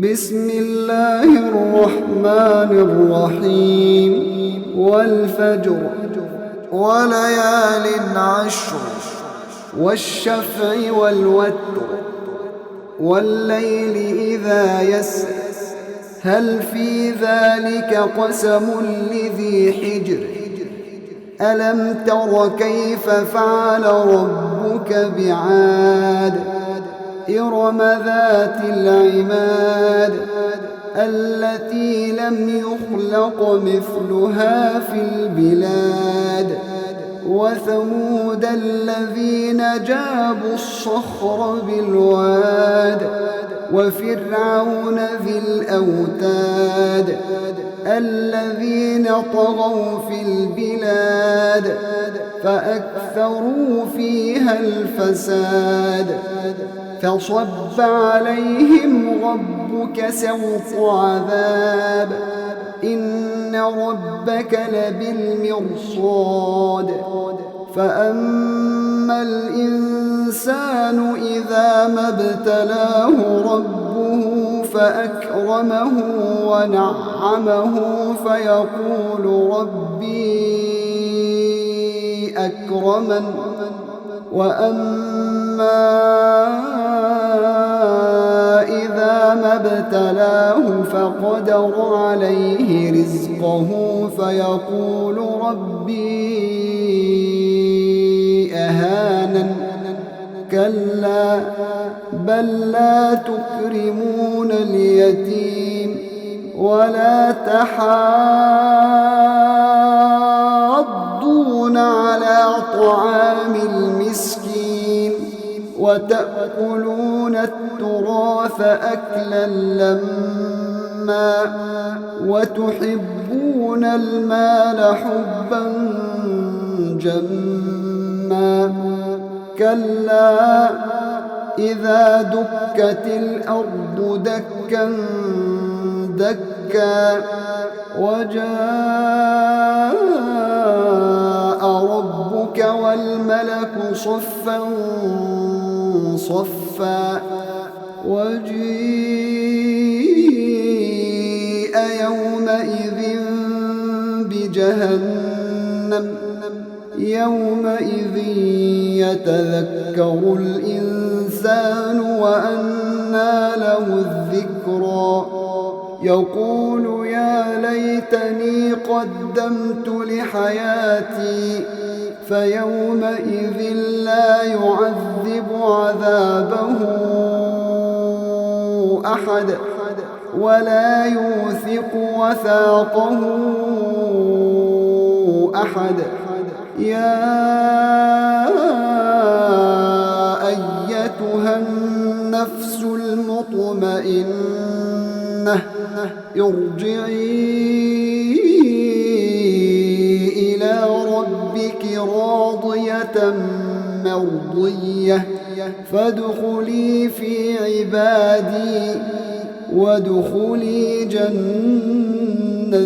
بسم الله الرحمن الرحيم والفجر وليال عشر والشفع والوتر والليل إذا يسر هل في ذلك قسم لذي حجر ألم تر كيف فعل ربك بعاد إرم ذات العماد التي لم يخلق مثلها في البلاد وثمود الذين جابوا الصخر بالواد وفرعون ذي الأوتاد الذين طغوا في البلاد فأكثروا فيها الفساد فصب عليهم ربك سوط عذاب إن ربك لبالمرصاد فأما الإنسان إذا ما ابتلاه ربه فأكرمه ونعمه فيقول ربي أكرمن وأما إذا ما ابتلاه فقدر عليه رزقه فيقول ربي أهانن كلا بل لا تكرمون اليتيم ولا تحاضون على طعام المسكين وتأكلون التراث أكلا لما وتحبون المال حبا جما كلا إذا دكت الأرض دكا دكا وجاء ربك والملك صفا صفا وجيء يومئذ بجهنم يومئذ يتذكر الإنسان وأنى له الذكرى يقول يا ليتني قدمت لحياتي فيومئذ لا يعذب عذابه أحد ولا يوثق وثاقه أحد يا أيتها النفس المطمئنة ارجعي إلى ربك راضية مرضية فادخلي في عبادي وادخلي جنتي